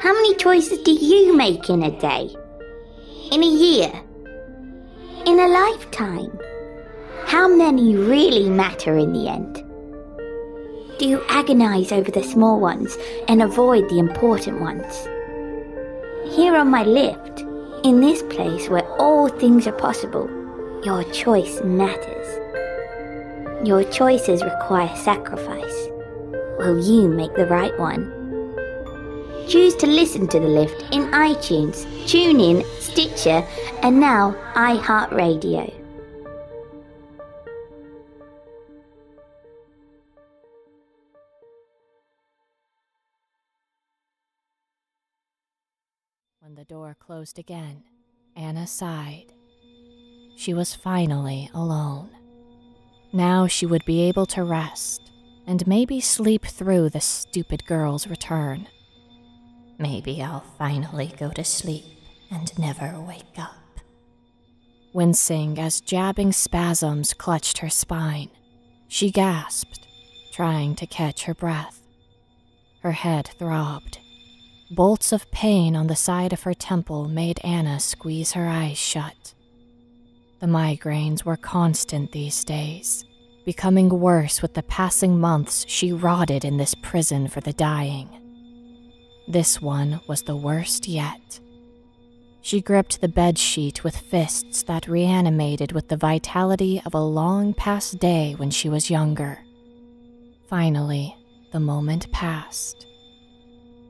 How many choices do you make in a day? In a year? In a lifetime? How many really matter in the end? Do you agonize over the small ones and avoid the important ones? Here on my lift, in this place where all things are possible, your choice matters. Your choices require sacrifice. Will you make the right one? Choose to listen to The Lift in iTunes, TuneIn, Stitcher, and now iHeartRadio. When the door closed again, Anna sighed. She was finally alone. Now she would be able to rest and maybe sleep through the stupid girl's return. Maybe I'll finally go to sleep and never wake up. Wincing as jabbing spasms clutched her spine, she gasped, trying to catch her breath. Her head throbbed. Bolts of pain on the side of her temple made Anna squeeze her eyes shut. The migraines were constant these days, becoming worse with the passing months she rotted in this prison for the dying. This one was the worst yet. She gripped the bedsheet with fists that reanimated with the vitality of a long-past day when she was younger. Finally, the moment passed.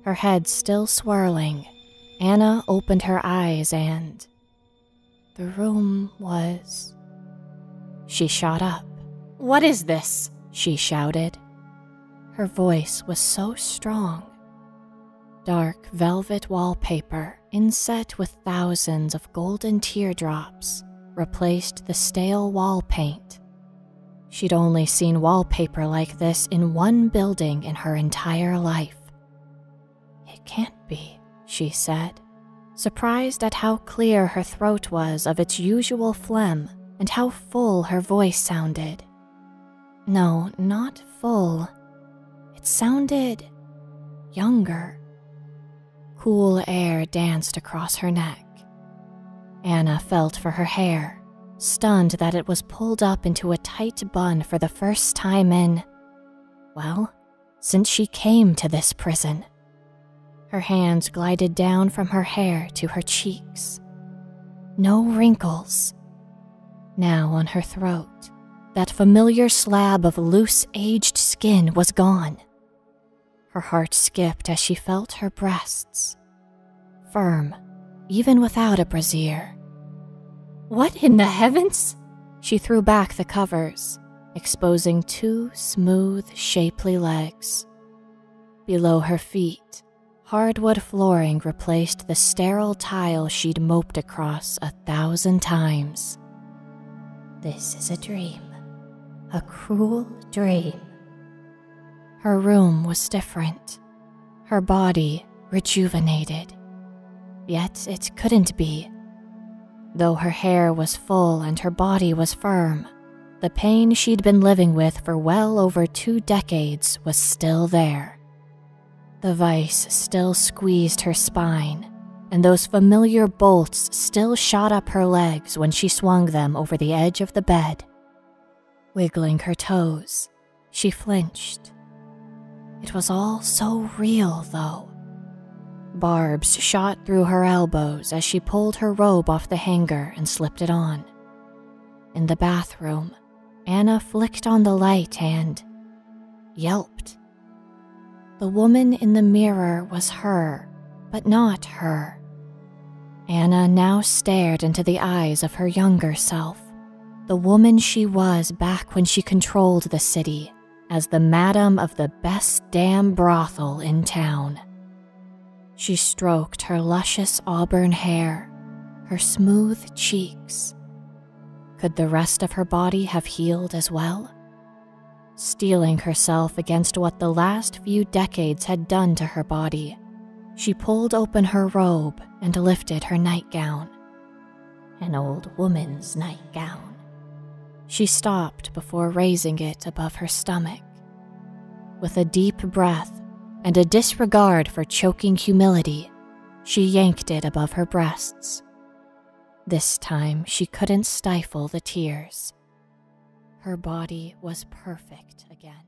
Her head still swirling, Anna opened her eyes and... the room was... She shot up. "What is this?" she shouted. Her voice was so strong. Dark velvet wallpaper, inset with thousands of golden teardrops, replaced the stale wall paint. She'd only seen wallpaper like this in one building in her entire life. "It can't be," she said, surprised at how clear her throat was of its usual phlegm and how full her voice sounded. No, not full. It sounded younger. Cool air danced across her neck. Anna felt for her hair, stunned that it was pulled up into a tight bun for the first time in, well, since she came to this prison. Her hands glided down from her hair to her cheeks. No wrinkles. Now on her throat, that familiar slab of loose, aged skin was gone. Her heart skipped as she felt her breasts. Firm, even without a brassiere. "What in the heavens?" She threw back the covers, exposing two smooth, shapely legs. Below her feet, hardwood flooring replaced the sterile tile she'd moped across 1,000 times. "This is a dream. A cruel dream." Her room was different. Her body rejuvenated. Yet it couldn't be. Though her hair was full and her body was firm, the pain she'd been living with for well over 2 decades was still there. The vice still squeezed her spine, and those familiar bolts still shot up her legs when she swung them over the edge of the bed. Wiggling her toes, she flinched. It was all so real, though. Barbs shot through her elbows as she pulled her robe off the hanger and slipped it on. In the bathroom, Anna flicked on the light and yelped. The woman in the mirror was her, but not her. Anna now stared into the eyes of her younger self, the woman she was back when she controlled the city as the madam of the best damn brothel in town. She stroked her luscious auburn hair, her smooth cheeks. Could the rest of her body have healed as well? Steeling herself against what the last few decades had done to her body, she pulled open her robe and lifted her nightgown. An old woman's nightgown. She stopped before raising it above her stomach. With a deep breath, and a disregard for choking humility, she yanked it above her breasts. This time she couldn't stifle the tears. Her body was perfect again.